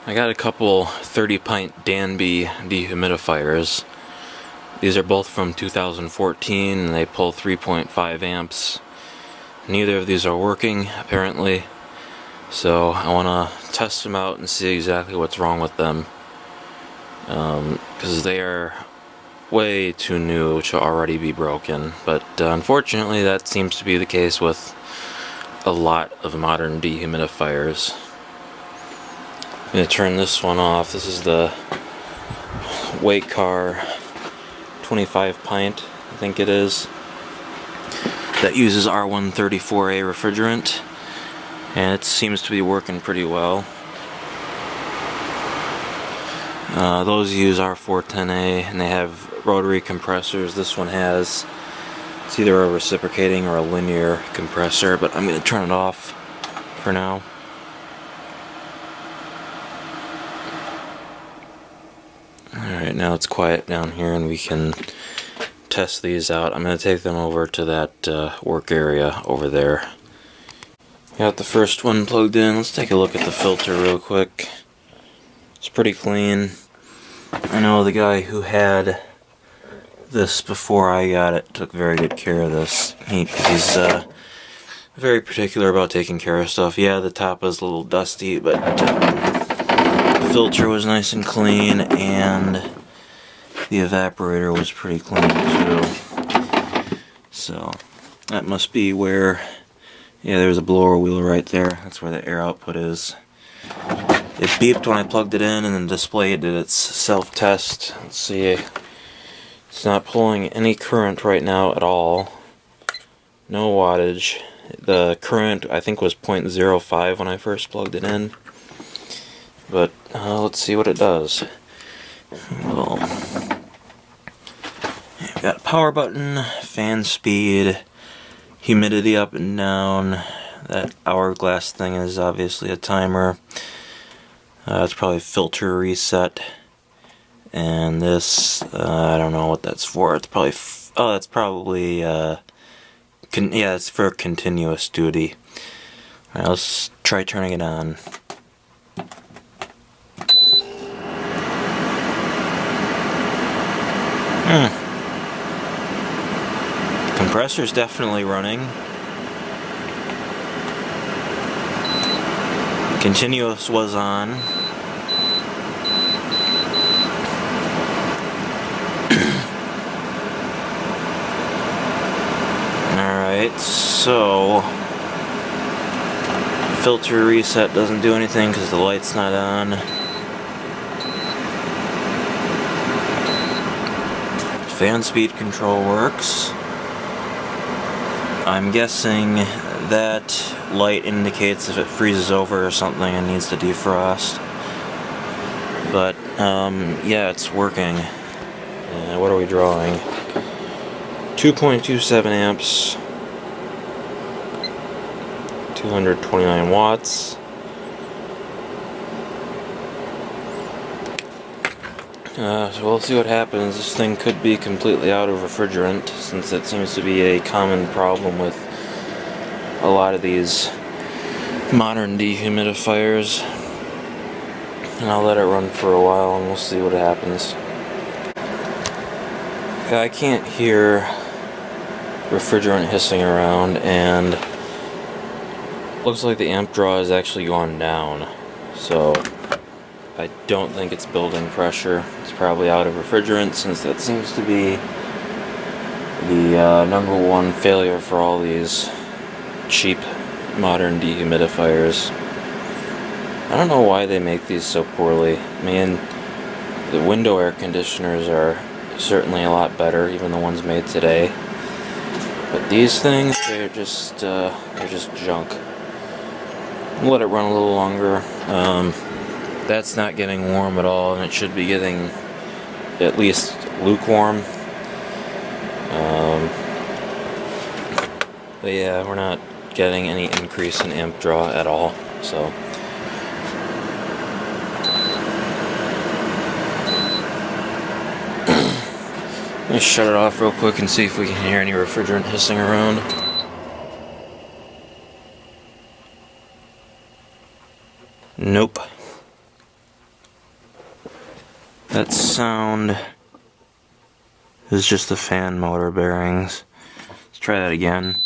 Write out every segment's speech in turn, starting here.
I got a couple 30-pint Danby dehumidifiers. These are both from 2014 and they pull 3.5 amps. Neither of these are working, apparently. So I want to test them out and see exactly what's wrong with them. Because they are way too new to already be broken. But unfortunately that seems to be the case with a lot of modern dehumidifiers. I'm going to turn this one off. This is the Weight Car 25 pint, I think it is, that uses R134A refrigerant, and it seems to be working pretty well. Those use R410A and they have rotary compressors. This one has, it's either a reciprocating or a linear compressor, but I'm going to turn it off for now. Alright, now it's quiet down here and we can test these out. I'm going to take them over to that work area over there. Got the first one plugged in. Let's take a look at the filter real quick. It's pretty clean. I know the guy who had this before I got it took very good care of this. He's very particular about taking care of stuff. Yeah, the top is a little dusty, but the filter was nice and clean, and the evaporator was pretty clean too. So that must be where, yeah, there's a blower wheel right there. That's where the air output is. It beeped when I plugged it in, and then the display did its self-test. Let's see. It's not pulling any current right now at all. No wattage. The current, I think, was 0.05 when I first plugged it in. But let's see what it does. Well, you've got a power button, fan speed, humidity up and down. That hourglass thing is obviously a timer. It's probably filter reset. And this, I don't know what that's for. It's probably, that's probably, yeah, it's for continuous duty. Alright, let's try turning it on. Compressor's definitely running. Continuous was on. Alright, so filter reset doesn't do anything because the light's not on. Fan speed control works. I'm guessing that light indicates if it freezes over or something and needs to defrost. But yeah, it's working. What are we drawing? 2.27 amps, 229 watts. So we'll see what happens. This thing could be completely out of refrigerant, since it seems to be a common problem with a lot of these modern dehumidifiers. And I'll let it run for a while and we'll see what happens. I can't hear refrigerant hissing around, and looks like the amp draw is actually going down. So I don't think it's building pressure. It's probably out of refrigerant, since that seems to be the number one failure for all these cheap modern dehumidifiers. I don't know why they make these so poorly. I mean, the window air conditioners are certainly a lot better, even the ones made today. But these things, they're just junk. I'll let it run a little longer. That's not getting warm at all, and it should be getting at least lukewarm. But yeah, we're not getting any increase in amp draw at all, so. Let me shut it off real quick and see if we can hear any refrigerant hissing around. Nope. That sound is just the fan motor bearings. Let's try that again.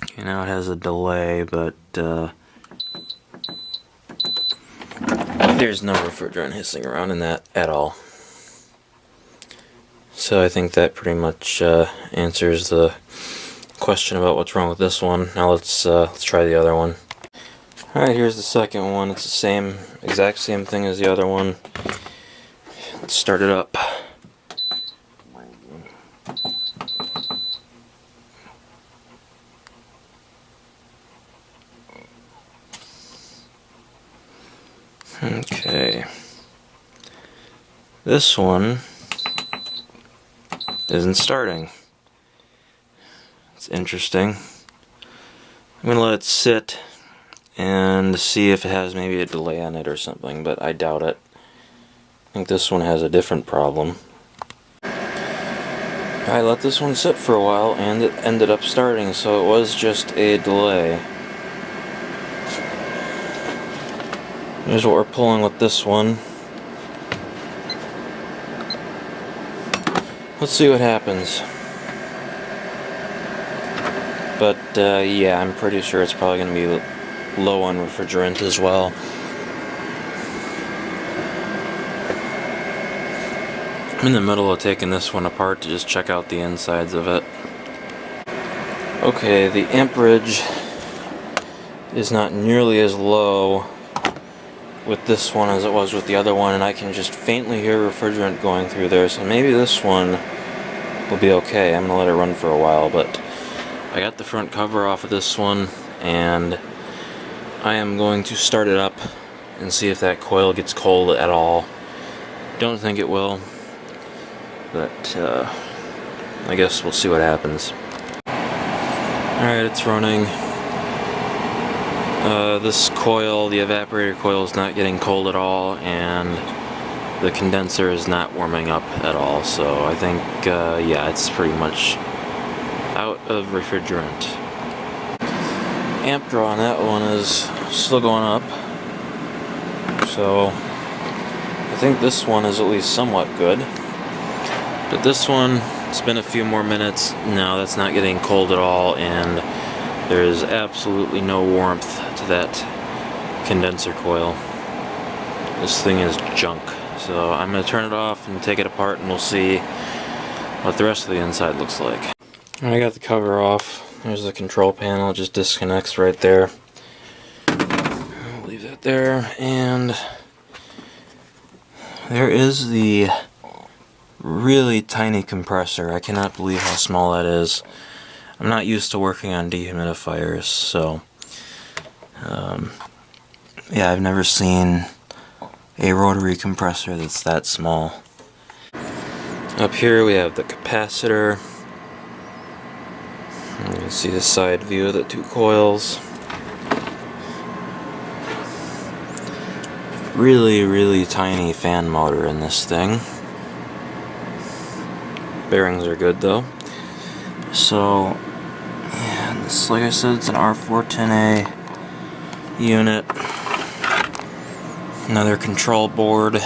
Okay, now it has a delay, but there's no refrigerant hissing around in that at all. So I think that pretty much answers the question about what's wrong with this one. Now let's try the other one. Alright, here's the second one. It's the exact same thing as the other one. Let's start it up. Okay. This one isn't starting. It's interesting. I'm gonna let it sit and see if it has maybe a delay on it or something, but I doubt it. I think this one has a different problem. I let this one sit for a while and it ended up starting, so it was just a delay. Here's what we're pulling with this one. Let's see what happens. But yeah, I'm pretty sure it's probably going to be low on refrigerant as well. I'm in the middle of taking this one apart to just check out the insides of it. Okay, the amperage is not nearly as low with this one as it was with the other one, and I can just faintly hear refrigerant going through there, so maybe this one will be okay. I'm gonna let it run for a while, but I got the front cover off of this one, and I am going to start it up and see if that coil gets cold at all. Don't think it will, but I guess we'll see what happens. Alright, it's running. This coil, the evaporator coil, is not getting cold at all, and the condenser is not warming up at all, so I think, yeah, it's pretty much out of refrigerant. Amp draw on that one is still going up, so I think this one is at least somewhat good. But this one, it's been a few more minutes. No, that's not getting cold at all, and there's absolutely no warmth to that condenser coil. This thing is junk. So I'm going to turn it off and take it apart, and we'll see what the rest of the inside looks like. I got the cover off. There's the control panel. It just disconnects right there. I'll leave that there, and there is the really tiny compressor. I cannot believe how small that is. I'm not used to working on dehumidifiers, so yeah, I've never seen a rotary compressor that's that small. Up here we have the capacitor. You can see the side view of the two coils. Really, really tiny fan motor in this thing. Bearings are good though. So, yeah, this, like I said, it's an R410A unit. Another control board.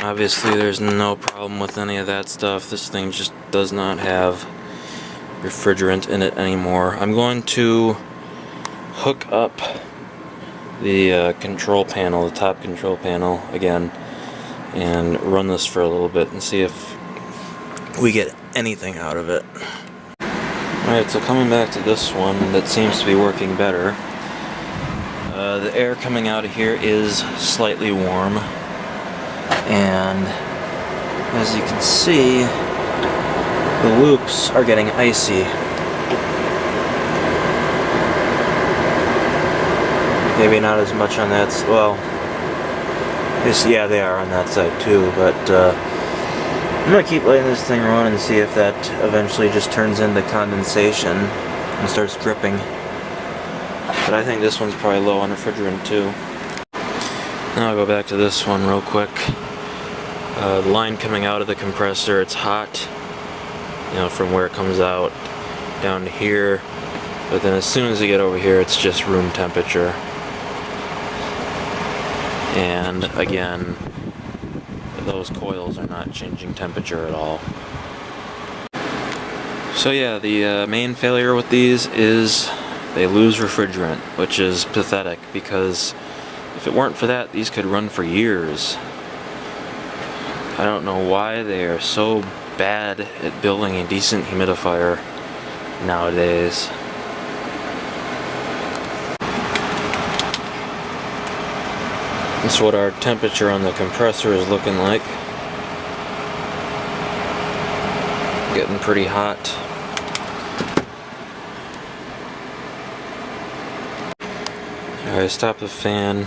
Obviously there's no problem with any of that stuff. This thing just does not have refrigerant in it anymore. I'm going to hook up the control panel, the top control panel again, and run this for a little bit and see if we get anything out of it. Alright, so coming back to this one, that seems to be working better. The air coming out of here is slightly warm, and as you can see, the loops are getting icy. Maybe not as much on that side. Well, yeah, they are on that side too, but I'm going to keep letting this thing run and see if that eventually just turns into condensation and starts dripping. But I think this one's probably low on refrigerant too. Now I'll go back to this one real quick. The line coming out of the compressor, it's hot, you know, from where it comes out. down to here, but then as soon as you get over here, it's just room temperature. And again, those coils are not changing temperature at all. So yeah, the main failure with these is they lose refrigerant, which is pathetic, because if it weren't for that, these could run for years. I don't know why they are so bad at building a decent humidifier nowadays. That's what our temperature on the compressor is looking like. Getting pretty hot. Alright, stop the fan.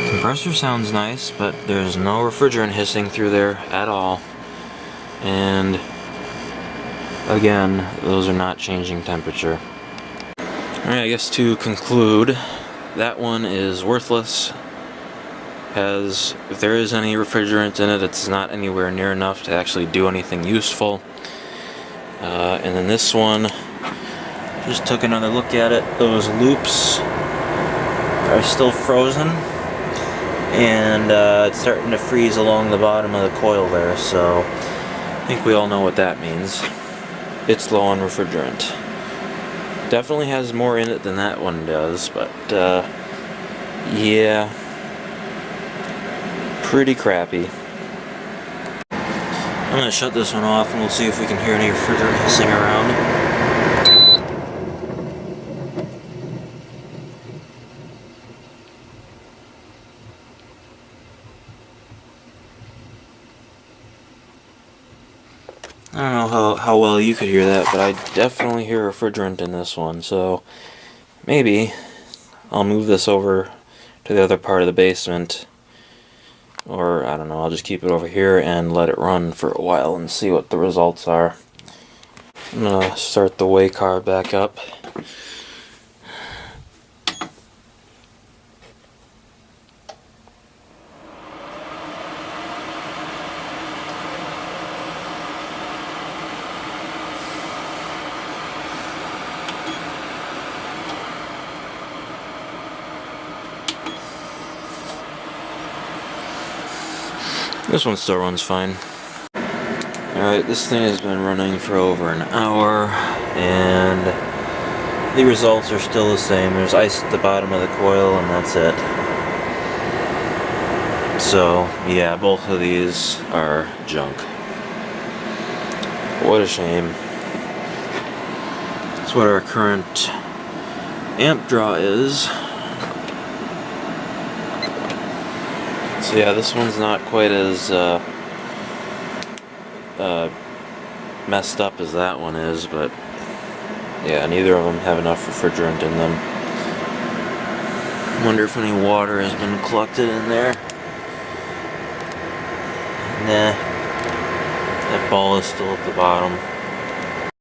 Compressor sounds nice, but there's no refrigerant hissing through there at all. And again, those are not changing temperature. Alright, I guess to conclude, that one is worthless. If there is any refrigerant in it, it's not anywhere near enough to actually do anything useful. And then this one, just took another look at it. Those loops are still frozen, and it's starting to freeze along the bottom of the coil there, so I think we all know what that means. It's low on refrigerant. Definitely has more in it than that one does, but yeah, pretty crappy. I'm gonna shut this one off and we'll see if we can hear any refrigerant hissing around. I don't know how well you could hear that, but I definitely hear refrigerant in this one, so maybe I'll move this over to the other part of the basement, or I don't know, I'll just keep it over here and let it run for a while and see what the results are. I'm gonna start the way car back up. This one still runs fine. Alright, this thing has been running for over an hour, and the results are still the same. There's ice at the bottom of the coil, and that's it. So, yeah, both of these are junk. What a shame. That's what our current amp draw is. So yeah, this one's not quite as messed up as that one is, but yeah, neither of them have enough refrigerant in them. Wonder if any water has been collected in there. Nah, that ball is still at the bottom.